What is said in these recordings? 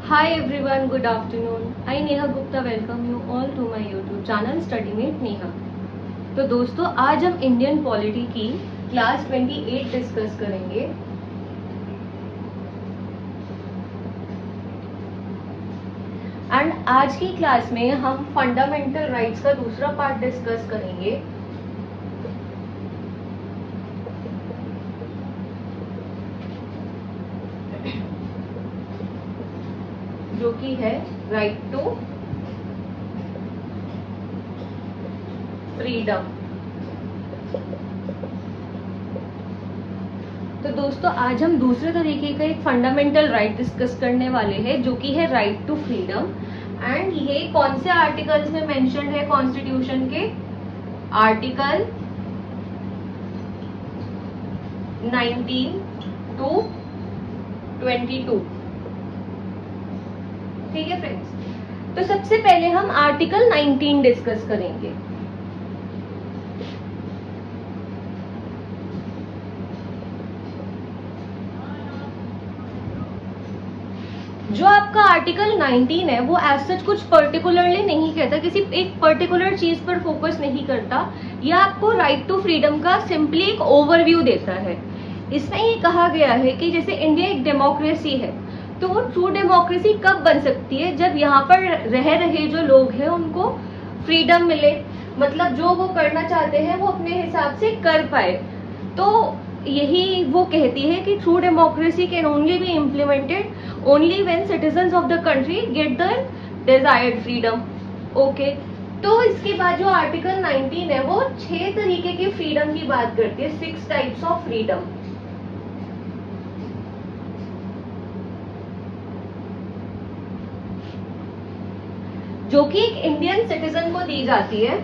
Hi everyone, good afternoon. I Neha Gupta welcome you all to my YouTube channel StudyMate Neha. तो दोस्तों आज हम Indian polity की class 28 discuss करेंगे। And आज की क्लास में हम फंडामेंटल राइट्स का दूसरा पार्ट डिस्कस करेंगे। जो कि है राइट टू फ्रीडम। तो दोस्तों आज हम दूसरे तरीके का एक फंडामेंटल राइट डिस्कस करने वाले हैं जो कि है राइट टू फ्रीडम। एंड ये कौन से आर्टिकल्स में मेंशन्ड है कॉन्स्टिट्यूशन के? Article 19 to 22। ठीक है फ्रेंड्स, तो सबसे पहले हम आर्टिकल 19 डिस्कस करेंगे। जो आपका आर्टिकल 19 है वो एज सच कुछ पर्टिकुलरली नहीं कहता, किसी एक पर्टिकुलर चीज पर फोकस नहीं करता। यह आपको राइट टू फ्रीडम का सिंपली एक ओवरव्यू देता है। इसमें ये कहा गया है कि जैसे इंडिया एक डेमोक्रेसी है, तो वो ट्रू डेमोक्रेसी कब बन सकती है? जब यहाँ पर रह रहे जो लोग हैं उनको फ्रीडम मिले, मतलब जो वो करना चाहते हैं वो अपने हिसाब से कर पाए। तो यही वो कहती है कि true democracy can only be implemented only when citizens of the country get the desired freedom. Okay, तो इसके बाद जो आर्टिकल 19 है वो 6 तरीके की फ्रीडम की बात करती है, 6 टाइप्स ऑफ फ्रीडम। जो कि एक इंडियन सिटीजन को दी जाती है।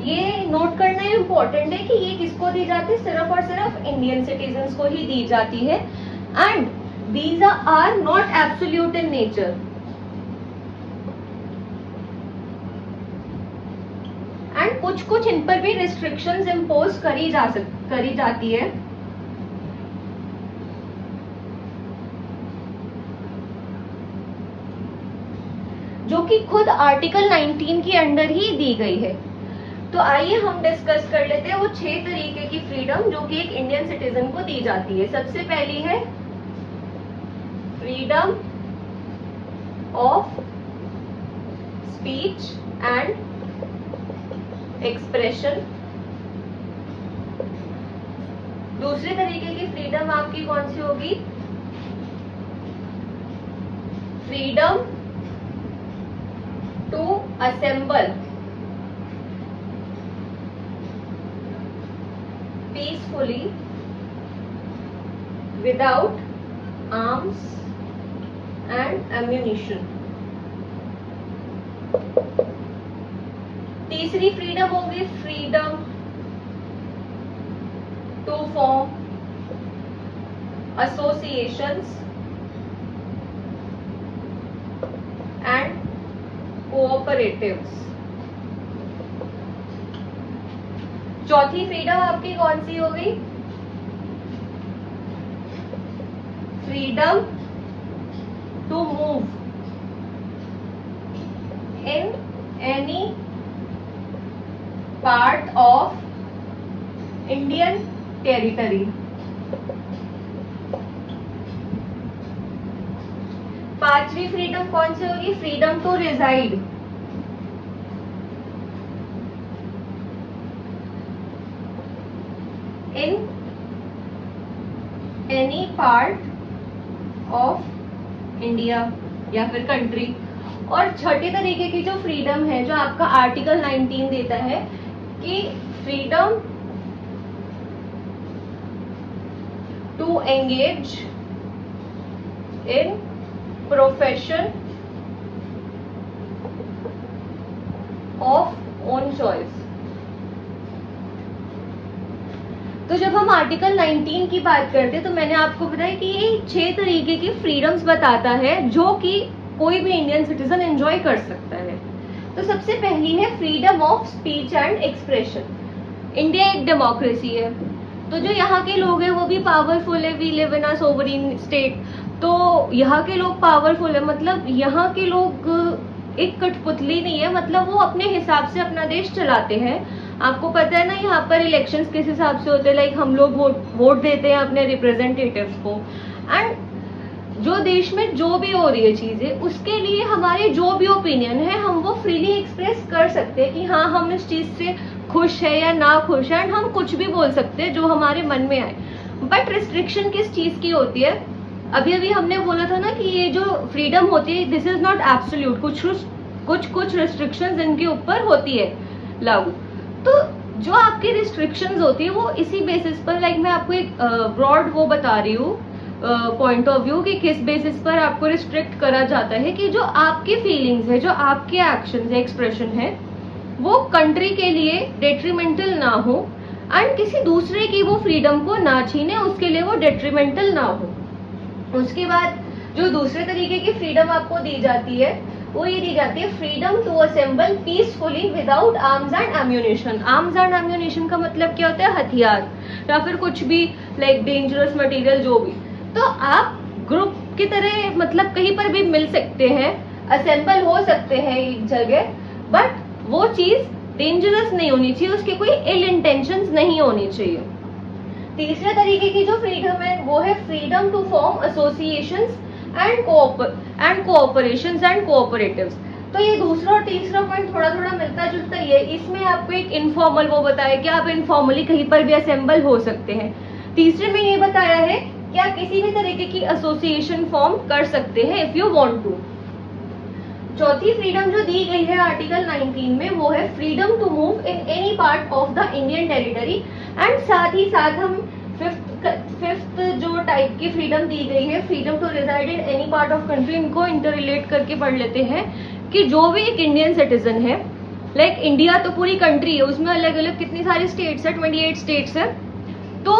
ये नोट करना इंपॉर्टेंट है कि ये किसको दी जाती है? सिर्फ और सिर्फ इंडियन सिटीजन्स को ही दी जाती है। And these are not absolute in nature. And कुछ इन पर भी रिस्ट्रिक्शंस इम्पोज करी जाती है। जो कि खुद आर्टिकल 19 के अंडर ही दी गई है। तो आइए हम डिस्कस कर लेते हैं वो 6 तरीके की फ्रीडम जो कि एक इंडियन सिटीजन को दी जाती है। सबसे पहली है freedom of speech and expression. दूसरे तरीके की फ्रीडम आपकी कौन सी होगी? Freedom to assemble peacefully without arms and ammunition. तीसरी फ्रीडम होगी freedom to form associations and cooperatives. चौथी फ्रीडम आपकी कौन सी हो गई? Freedom to move in any part of Indian territory. पांचवी फ्रीडम कौन सी होगी? Freedom to reside in any part of India या फिर कंट्री। और छठे तरीके की जो फ्रीडम है जो आपका आर्टिकल 19 देता है कि freedom to engage in profession of own choice. तो जब हम आर्टिकल 19 की बात करते हैं तो मैंने आपको बताया कि ये 6 तरीके की फ्रीडम्स बताता है जो कि कोई भी इंडियन सिटीजन एंजॉय कर सकता है। तो सबसे पहली है freedom of speech and expression. India एक डेमोक्रेसी है, तो जो यहाँ के लोग हैं वो भी पावरफुल है, we live in a sovereign state, तो यहाँ के लोग पावरफुल है, मतलब यहाँ के लोग एक कठपुतली नहीं है, मतलब वो अपने हिसाब से अपना देश चलाते हैं। आपको पता है ना यहाँ पर इलेक्शंस किस हिसाब से होते हैं, लाइक हम लोग वोट देते हैं अपने रिप्रेजेंटेटिव्स को, एंड जो देश में जो भी हो रही है चीजें उसके लिए हमारे जो भी ओपिनियन है हम वो फ्रीली एक्सप्रेस कर सकते हैं कि हाँ हम इस चीज से खुश है या ना खुश है, एंड हम कुछ भी बोल सकते हैं जो हमारे मन में आए। बट रिस्ट्रिक्शन किस चीज की होती है, अभी अभी हमने बोला था ना कि ये जो फ्रीडम होती है दिस इज नॉट एब्सोल्यूट, कुछ रिस्ट्रिक्शंस इनके ऊपर होती है लागू। तो जो आपकी रिस्ट्रिक्शंस होती है वो इसी बेसिस पर, लाइक मैं आपको एक ब्रॉड वो बता रही हूँ पॉइंट ऑफ व्यू कि किस बेसिस पर आपको रिस्ट्रिक्ट करा जाता है कि जो आपकी फीलिंग्स है, जो आपके एक्शंस है, एक्सप्रेशन है, वो कंट्री के लिए डेट्रीमेंटल ना हो, एंड किसी दूसरे की वो फ्रीडम को ना छीने, उसके लिए वो डेट्रीमेंटल ना हो। उसके बाद जो दूसरे तरीके की फ्रीडम आपको दी जाती है वो ये दी जाती है freedom to assemble peacefully without arms and ammunition. Arms and ammunition का मतलब क्या होता है, हथियार या फिर कुछ भी लाइक डेंजरस मटेरियल जो भी। तो आप ग्रुप की तरह मतलब कहीं पर भी मिल सकते हैं, असेंबल हो सकते हैं एक जगह, बट वो चीज डेंजरस नहीं होनी चाहिए, उसके कोई इल इंटेंशंस नहीं होनी चाहिए। तीसरे तरीके की जो फ्रीडम है वो है freedom to form associations and cooperations and cooperatives. तो ये दूसरा और तीसरा पॉइंट थोड़ा थोड़ा मिलता जुलता ही है। इसमें आपको एक इनफॉर्मल वो बताया कि आप इनफॉर्मली कहीं पर भी असेंबल हो सकते हैं। तीसरे में ये बताया है कि आप किसी भी तरीके की एसोसिएशन फॉर्म कर सकते हैं इफ यू वांट टू। चौथी फ्रीडम जो दी गई है आर्टिकल 19 में वो है freedom to move in any part of the Indian territory, and साथ ही साथ हम फिफ्थ जो टाइप की फ्रीडम दी गई है freedom to reside in any part of country, इनको इंटररिलेट करके पढ़ लेते हैं कि जो भी एक इंडियन सिटीजन है, लाइक इंडिया तो पूरी कंट्री है, उसमें अलग अलग कितनी सारी स्टेट्स है, 28 स्टेट्स है। तो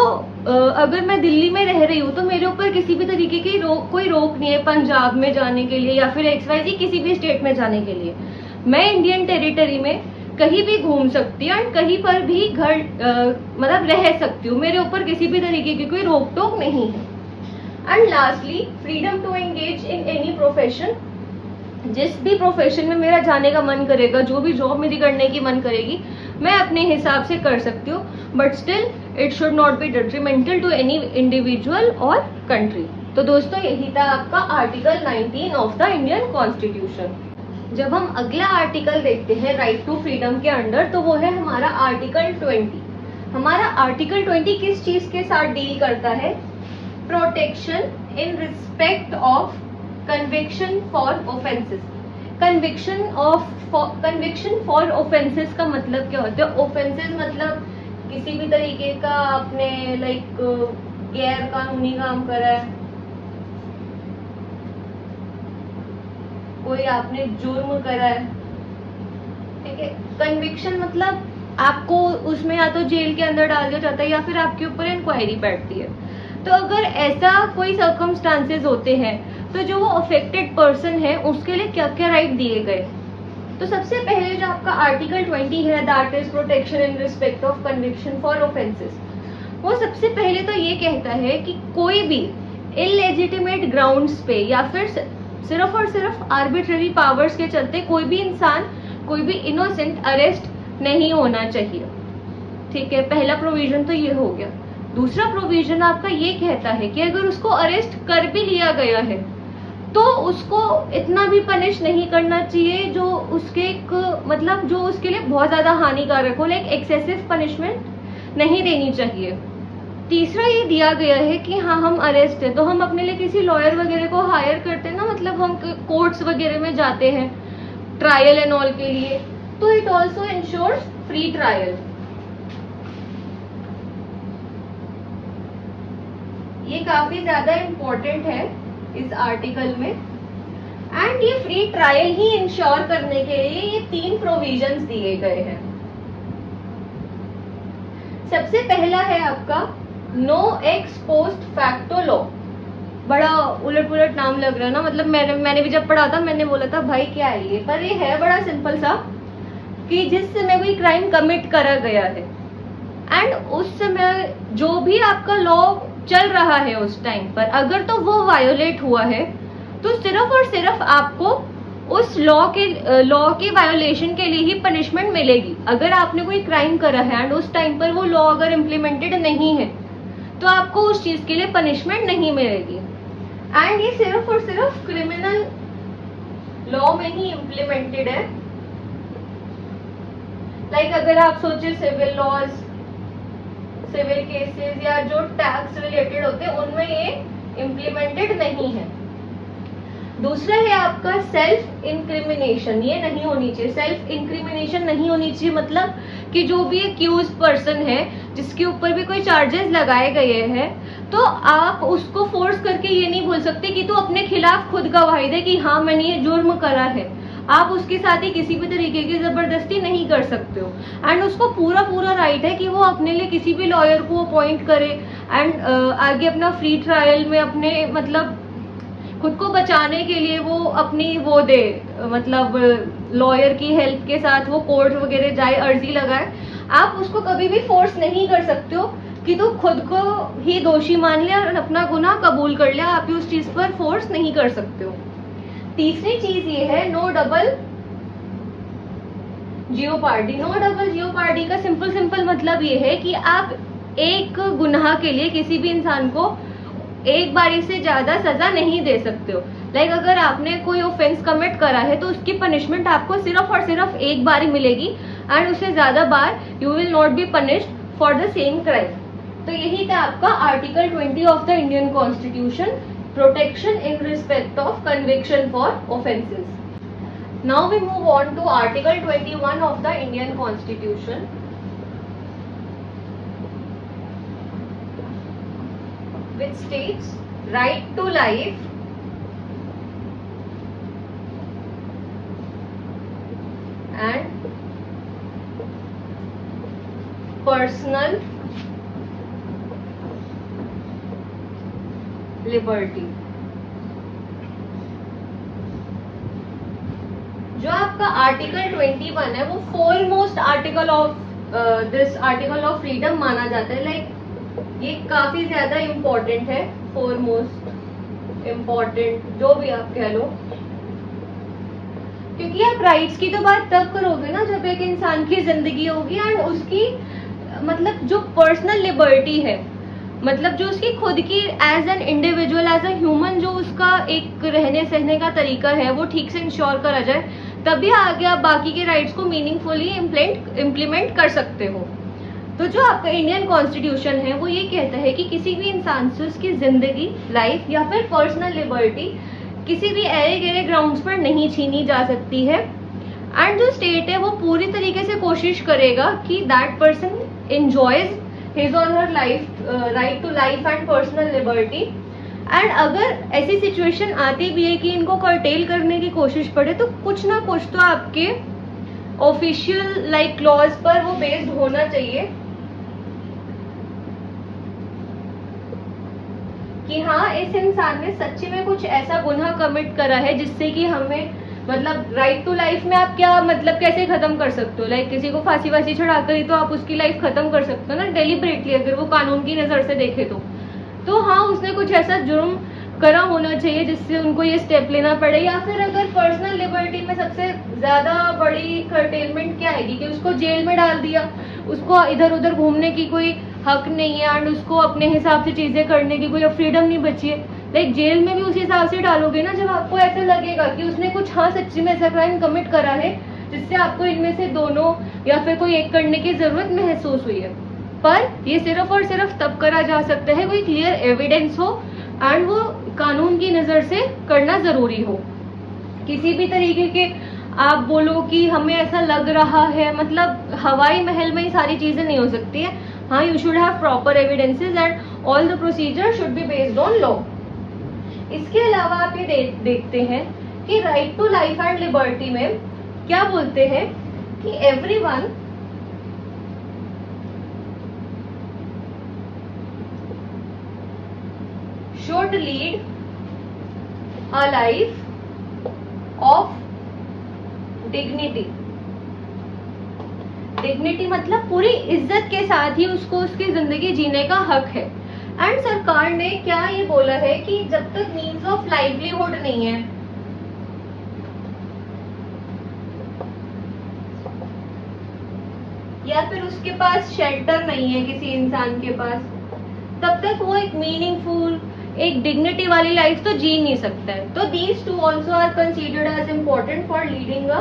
अगर मैं दिल्ली में रह रही हूँ तो मेरे ऊपर किसी भी तरीके की कोई रोक नहीं है पंजाब में जाने के लिए या फिर XYZ किसी भी स्टेट में जाने के लिए। मैं इंडियन टेरिटरी में कहीं भी घूम सकती हूँ, कहीं पर भी घर मतलब रह सकती हूँ, मेरे ऊपर किसी भी तरीके की कोई रोक टोक नहीं है। And lastly freedom to engage in any profession, जिस भी प्रोफेशन में मेरा जाने का मन करेगा, जो भी जॉब मेरी करने की मन करेगी, मैं अपने हिसाब से कर सकती हूँ, but still it should not be detrimental to any individual और कंट्री। तो दोस्तों यही था आपका article 19 of the Indian constitution. जब हम अगला आर्टिकल देखते हैं राइट टू फ्रीडम के अंडर, तो वो है हमारा आर्टिकल 20। हमारा आर्टिकल 20 किस चीज के साथ डील करता है, protection in respect of conviction for offences. Conviction for offences का मतलब क्या होता है, ऑफेंसेस मतलब किसी भी तरीके का आपने लाइक गैर कानूनी काम करा है, कोई आपने जुर्म करा है, ठीक है। कन्विक्शन मतलब आपको उसमें या तो जेल के अंदर डाल दिया जाता है या फिर आपके ऊपर इंक्वायरी बैठती है। तो अगर ऐसा कोई सर्कमस्टांसेस होते हैं तो जो वो अफेक्टेड पर्सन है उसके लिए क्या क्या राइट दिए गए। तो सबसे पहले जो आपका आर्टिकल 20 है that is protection in respect of conviction for offences, वो सबसे पहले तो ये कहता है कि कोई भी इलेजिटिमेट ग्राउंड्स पे या फिर सिर्फ और सिर्फ आर्बिट्ररी पावर्स के चलते कोई भी इंसान, कोई भी इनोसेंट अरेस्ट नहीं होना चाहिए, ठीक है। पहला प्रोविजन तो ये हो गया। दूसरा प्रोविजन आपका ये कहता है कि अगर उसको अरेस्ट कर भी लिया गया है तो उसको इतना भी पनिश नहीं करना चाहिए जो उसके मतलब जो उसके लिए बहुत ज्यादा हानिकारक हो, लाइक एक्सेसिव पनिशमेंट नहीं देनी चाहिए। तीसरा ये दिया गया है कि हाँ हम अरेस्ट है तो हम अपने लिए किसी लॉयर वगैरह को हायर करते हैं ना, मतलब हम कोर्ट्स वगैरह में जाते हैं ट्रायल एंड ऑल के लिए, तो it also ensures free trial. ये काफी ज्यादा इम्पोर्टेंट है इस आर्टिकल में, एंड ये फ्री ट्रायल ही इंश्योर करने के लिए ये 3 प्रोविजंस दिए गए हैं। सबसे पहला है आपका no ex post facto law. बड़ा उलट पुलट नाम लग रहा है ना, मतलब मैंने भी जब पढ़ा था मैंने बोला था भाई क्या है ये, पर ये है बड़ा सिंपल सा कि जिस समय कोई क्राइम कमिट करा गया है एंड उस समय जो भी आपका लॉ चल रहा है उस टाइम पर, अगर तो वो वायोलेट हुआ है तो सिर्फ और सिर्फ आपको उस लॉ के वायोलेशन के लिए ही पनिशमेंट मिलेगी। अगर आपने कोई क्राइम करा है एंड उस टाइम पर वो लॉ अगर इम्प्लीमेंटेड नहीं है तो आपको उस चीज के लिए पनिशमेंट नहीं मिलेगी। एंड ये सिर्फ और सिर्फ क्रिमिनल लॉ में ही इम्प्लीमेंटेड है। लाइक अगर आप सोचे सिविल लॉज, सिविल केसेस या जो टैक्स रिलेटेड होते हैं उनमें ये इम्प्लीमेंटेड नहीं है। दूसरा है आपका सेल्फ इंक्रिमिनेशन, ये नहीं होनी चाहिए। सेल्फ इंक्रिमिनेशन नहीं होनी चाहिए मतलब कि जो भी एक्यूज पर्सन है जिसके ऊपर भी कोई चार्जेस लगाए गए हैं तो आप उसको फोर्स करके ये नहीं बोल सकते कि तू अपने खिलाफ खुद गवाही दे कि हाँ मैंने ये जुर्म करा है। आप उसके साथ ही किसी भी तरीके की जबरदस्ती नहीं कर सकते हो। एंड उसको पूरा राइट है कि वो अपने लिए किसी भी लॉयर को अपॉइंट करे एंड आगे अपना फ्री ट्रायल में अपने मतलब खुद को बचाने के लिए वो अपनी वो दे, मतलब लॉयर की हेल्प के साथ वो कोर्ट वगैरह जाए, अर्जी लगाए। आप उसको कभी भी फोर्स नहीं कर सकते हो कि तू खुद को ही दोषी मान ले और अपना गुनाह कबूल कर ले। आप उस चीज पर फोर्स नहीं कर सकते हो। तीसरी चीज ये है no double jeopardy. No double jeopardy का सिंपल मतलब ये है कि आप एक गुनाह के लिए किसी भी इंसान को एक बारी से ज्यादा सजा नहीं दे सकते हो। लाइक अगर आपने कोई ऑफेंस कमिट करा है तो उसकी पनिशमेंट आपको सिर्फ और सिर्फ एक बार ही मिलेगी एंड उससे ज्यादा बार you will not be punished for the same crime. तो यही था आपका article 20 of the Indian constitution, protection in respect of conviction for offences. Now we move on to article 21 of the Indian constitution, which states right to life and personal liberty। जो आपका article 21 है वो foremost article of this article of freedom माना जाता है। Like ये काफी ज्यादा इम्पोर्टेंट है, फोरमोस्ट इम्पोर्टेंट जो भी आप कह लो, क्योंकि आप राइट्स की तो बात तब करोगे ना जब एक इंसान की जिंदगी होगी एंड उसकी मतलब जो पर्सनल लिबर्टी है, मतलब जो उसकी खुद की as an individual, as a human जो उसका एक रहने सहने का तरीका है वो ठीक से इंश्योर करा जाए, तभी आगे आप बाकी के राइट्स को मीनिंगफुली इम्प्लीमेंट कर सकते हो। तो जो आपका इंडियन कॉन्स्टिट्यूशन है वो ये कहता है कि किसी भी इंसान से उसकी जिंदगी, लाइफ या फिर पर्सनल लिबर्टी किसी भी ऐरे गहरे ग्राउंड्स पर नहीं छीनी जा सकती है। एंड जो स्टेट है वो पूरी तरीके से कोशिश करेगा कि दैट पर्सन एंजॉयज हिज और her life, right to life and personal liberty. And अगर ऐसी सिचुएशन आती भी है कि इनको कर्टेल करने की कोशिश पड़े तो कुछ ना कुछ तो आपके ऑफिशियल लाइक लॉज पर वो बेस्ड होना चाहिए कि हाँ इस इंसान ने सच्ची में कुछ ऐसा गुनाह कमिट करा है जिससे कि हमें मतलब राइट टू लाइफ में आप क्या मतलब कैसे खत्म कर सकते हो। लाइक किसी को फांसी वासी चढ़ाकर ही तो आप उसकी लाइफ खत्म कर सकते हो ना डेलिबरेटली, अगर वो कानून की नजर से देखे तो हाँ उसने कुछ ऐसा जुर्म करा होना चाहिए जिससे उनको ये स्टेप लेना पड़े। या फिर अगर पर्सनल लिबर्टी में सबसे ज्यादा बड़ी कर्टेलमेंट क्या आएगी कि उसको जेल में डाल दिया, उसको इधर उधर घूमने की कोई हक नहीं है एंड उसको अपने हिसाब से चीजें करने की कोई फ्रीडम नहीं बची है। लाइक जेल में भी उस हिसाब से डालोगे ना जब आपको ऐसा लगेगा कि उसने कुछ हाँ सच्ची में ऐसा क्राइम कमिट करा है जिससे आपको इनमें से दोनों या फिर कोई एक करने की जरूरत महसूस हुई है। पर ये सिर्फ और सिर्फ तब करा जा सकता है कोई क्लियर एविडेंस हो एंड वो कानून की नजर से करना जरूरी हो। किसी भी तरीके के आप बोलो कि हमें ऐसा लग रहा है, मतलब हवाई महल में ही सारी चीजें नहीं हो सकती है। हाँ you should have proper evidences and all the procedure should be based on law. इसके अलावा आप ये देखते हैं कि right to life and liberty में क्या बोलते हैं कि everyone should lead a life of dignity. Dignity मतलब पूरी इज्जत के साथ ही उसको उसकी जिंदगी जीने का हक है। एंड सरकार ने क्या ये बोला है कि जब तक मीन्स ऑफ लाइवलीहुड नहीं है, या फिर उसके पास शेल्टर नहीं है किसी इंसान के पास, तब तक वो एक मीनिंगफुल, एक डिग्निटी वाली लाइफ तो जी नहीं सकता है। तो these two also are considered as important for leading a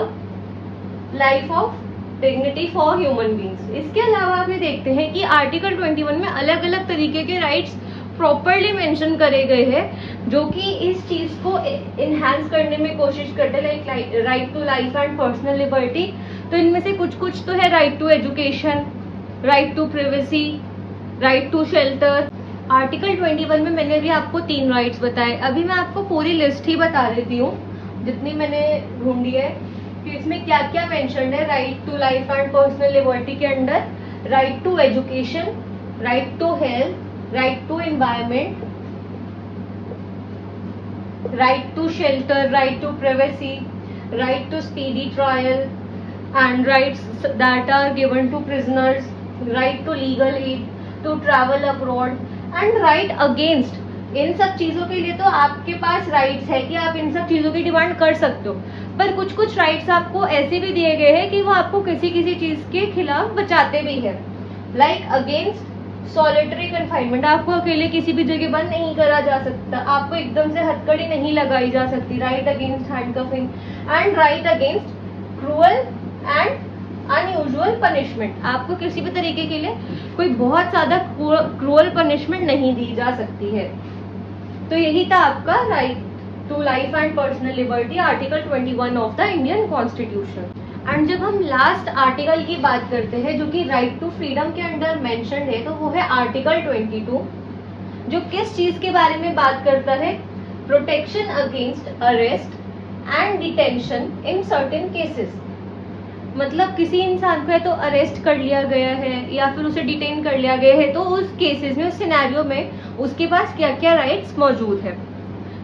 life of dignity for human beings. इसके अलावा आप ये देखते हैं कि आर्टिकल 21 में अलग अलग तरीके के राइट्स प्रॉपरली मेंशन करे गए हैं, जो कि इस चीज को इनहेंस करने में कोशिश करते हैं, like right to life and personal liberty. तो इनमें से कुछ कुछ तो है right to education, right to privacy, right to shelter. Article 21 में मैंने भी आपको 3 राइट्स बताए, अभी मैं आपको पूरी लिस्ट ही बता देती हूँ जितनी मैंने ढूंढी है कि इसमें क्या क्या मेंशन्ड है। Right to life and personal liberty के अंदर right to education, right to health, right to environment, right to shelter, right to privacy, right to speedy trial and rights that are given to prisoners, right to legal aid, to travel abroad and right against। इन सब चीजों के लिए तो आपके पास rights है कि आप इन सब चीजों की डिमांड कर सकते हो, पर कुछ कुछ राइट्स आपको ऐसे भी दिए गए हैं कि वो आपको किसी किसी चीज के खिलाफ बचाते भी है। लाइक अगेंस्ट सॉलिटरी कन्फाइनमेंट, आपको अकेले किसी भी जगह बंद नहीं करा जा सकता, आपको एकदम से हथकड़ी नहीं लगाई जा सकती। Right against handcuffing and right against cruel and unusual punishment, आपको किसी भी तरीके के लिए कोई बहुत ज्यादा क्रूअल पनिशमेंट नहीं दी जा सकती है। तो यही था आपका right to life and personal liberty, article 21 of the Indian constitution. And जब हम लास्ट आर्टिकल की बात करते हैं जो कि राइट टू फ्रीडम के अंडर मेंशन्ड है, तो वो है आर्टिकल 22, जो किस चीज के बारे में बात करता है, protection against arrest and detention in certain cases. मतलब किसी इंसान को है तो अरेस्ट कर लिया गया है या फिर उसे डिटेन कर लिया गया है, तो उस केसेस में, उस सिनेरियो में उसके पास क्या क्या राइट्स मौजूद है।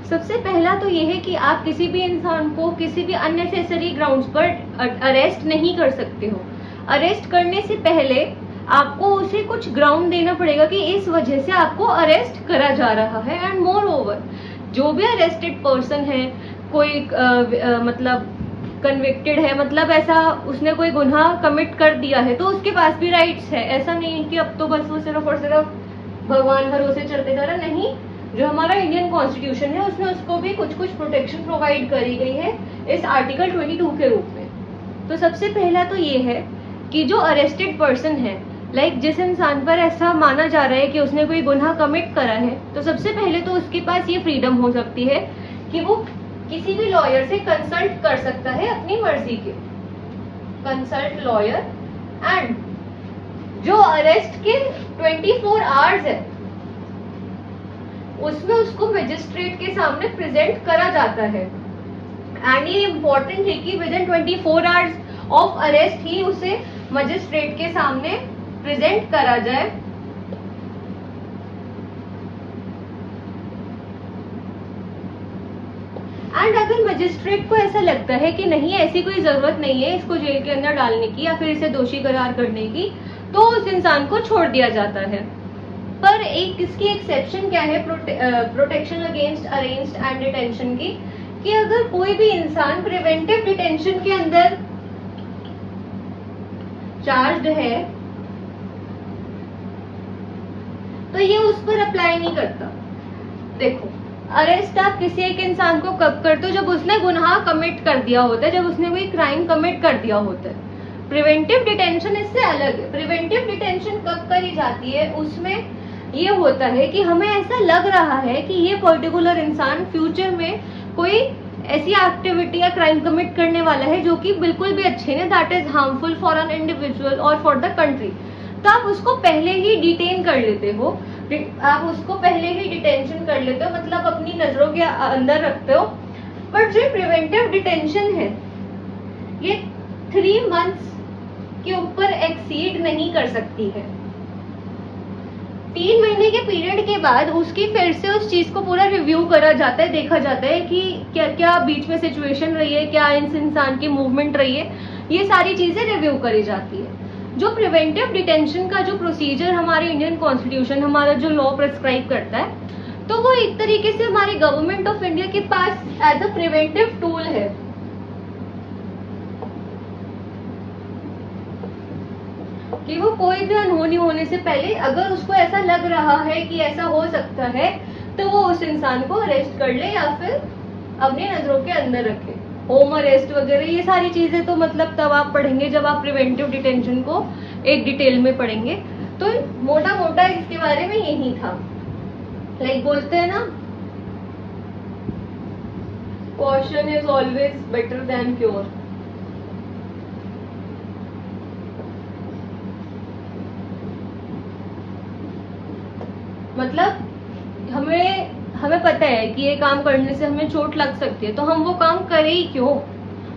सबसे पहला तो ये है कि आप किसी भी इंसान को किसी भी अननेसेसरी ग्राउंड्स पर अरेस्ट नहीं कर सकते हो। अरेस्ट करने से पहले आपको उसे कुछ ग्राउंड देना पड़ेगा कि इस वजह से आपको अरेस्ट करा जा रहा है। एंड मोर ओवर, जो भी अरेस्टेड पर्सन है, कोई मतलब कन्विक्टेड है, मतलब ऐसा उसने कोई गुनाह कमिट कर दिया है, तो उसके पास भी राइट्स है। ऐसा नहीं कि अब तो बस वो सिर्फ और सिर्फ भगवान भरोसे चलते जा रहा, नहीं। जो हमारा इंडियन कॉन्स्टिट्यूशन है उसमें उसको भी कुछ कुछ प्रोटेक्शन प्रोवाइड करी गई है इस आर्टिकल 22 के रूप में। तो सबसे पहला तो ये है कि जो अरेस्टेड पर्सन है, लाइक जिस इंसान पर ऐसा माना जा रहा है कि उसने कोई गुनाह कमिट करा है, तो सबसे पहले तो उसके पास ये फ्रीडम हो सकती है कि वो किसी भी लॉयर से कंसल्ट कर सकता है अपनी मर्जी के, कंसल्ट लॉयर। एंड जो अरेस्ट के 24 आवर्स है उसमें उसको मजिस्ट्रेट के सामने प्रेजेंट करा जाता है। एंड ये इम्पोर्टेंट है कि within 24 hours of arrest ही उसे मजिस्ट्रेट के सामने प्रेजेंट करा जाए। एंड अगर मजिस्ट्रेट को ऐसा लगता है कि नहीं, ऐसी कोई जरूरत नहीं है इसको जेल के अंदर डालने की या फिर इसे दोषी करार करने की, तो उस इंसान को छोड़ दिया जाता है। पर एक इसकी एक्सेप्शन क्या है protection against arrest and detention की, कि अगर कोई भी इंसान प्रिवेंटिव डिटेंशन के अंदर चार्ज्ड है तो ये उस पर अप्लाई नहीं करता। देखो, अरेस्ट आप किसी एक इंसान को कब करते हो, जब उसने गुनाह कमिट कर दिया होता है, जब उसने कोई क्राइम कमिट कर दिया होता है। प्रिवेंटिव डिटेंशन इससे अलग है। प्रिवेंटिव डिटेंशन कब करी जाती है, उसमें ये होता है कि हमें ऐसा लग रहा है कि ये पर्टिकुलर इंसान फ्यूचर में कोई ऐसी एक्टिविटी या क्राइम कमिट करने वाला है जो कि बिल्कुल भी अच्छे नहीं, that is harmful for an individual और फॉर द कंट्री। तो आप उसको पहले ही डिटेन कर लेते हो, आप उसको पहले ही डिटेंशन कर लेते हो, मतलब अपनी नजरों के अंदर रखते हो। बट जो प्रिवेंटिव डिटेंशन है ये 3 मंथ्स के ऊपर एक्सीड नहीं कर सकती है। 3 महीने के पीरियड के बाद उसकी फिर से उस चीज को पूरा रिव्यू करा जाता है, देखा जाता है कि क्या क्या बीच में सिचुएशन रही है, क्या इस इंसान की मूवमेंट रही है, ये सारी चीजें रिव्यू करी जाती है। जो प्रिवेंटिव डिटेंशन का जो प्रोसीजर हमारे इंडियन कॉन्स्टिट्यूशन, हमारा जो लॉ प्रिस्क्राइब करता है, तो वो एक तरीके से हमारी गवर्नमेंट ऑफ इंडिया के पास एज अ प्रिवेंटिव टूल है। कि वो कोई भी अनहोनी होने से पहले अगर उसको ऐसा लग रहा है कि ऐसा हो सकता है, तो वो उस इंसान को अरेस्ट कर ले या फिर अपनी नजरों के अंदर रखे। होम अरेस्ट वगैरह ये सारी चीजें तो मतलब तब आप पढ़ेंगे जब आप प्रिवेंटिव डिटेंशन को एक डिटेल में पढ़ेंगे। तो मोटा मोटा इसके बारे में यही था। लाइक बोलते हैं ना, caution is always better than cure. मतलब हमें पता है कि ये काम करने से हमें चोट लग सकती है, तो हम वो काम करें ही क्यों?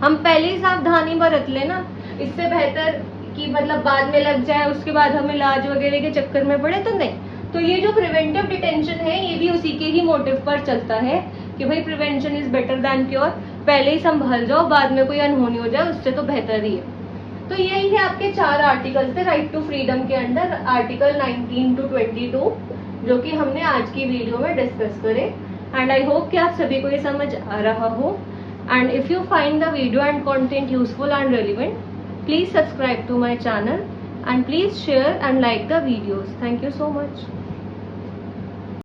हम पहले ही सावधानी बरत लेना। इससे बेहतर कि मतलब बाद में लग जाए, उसके बाद हम इलाज वगैरह के चक्कर में पड़े, तो नहीं। तो ये जो प्रिवेंटिव डिटेंशन है ये भी उसी के ही मोटिव पर चलता है कि भाई prevention is better than cure. पहले ही संभल जाओ, बाद में कोई अनहोनी हो जाए उससे तो बेहतर ही है। तो यही है आपके 4 आर्टिकल थे राइट टू फ्रीडम के अंदर, आर्टिकल 19 to 22, जो कि हमने आज की वीडियो में डिस्कस करे। एंड आई होप कि आप सभी को ये समझ आ रहा हो। And if you find the video and content useful and relevant, please subscribe to my channel and please share and like the videos. Thank you so much.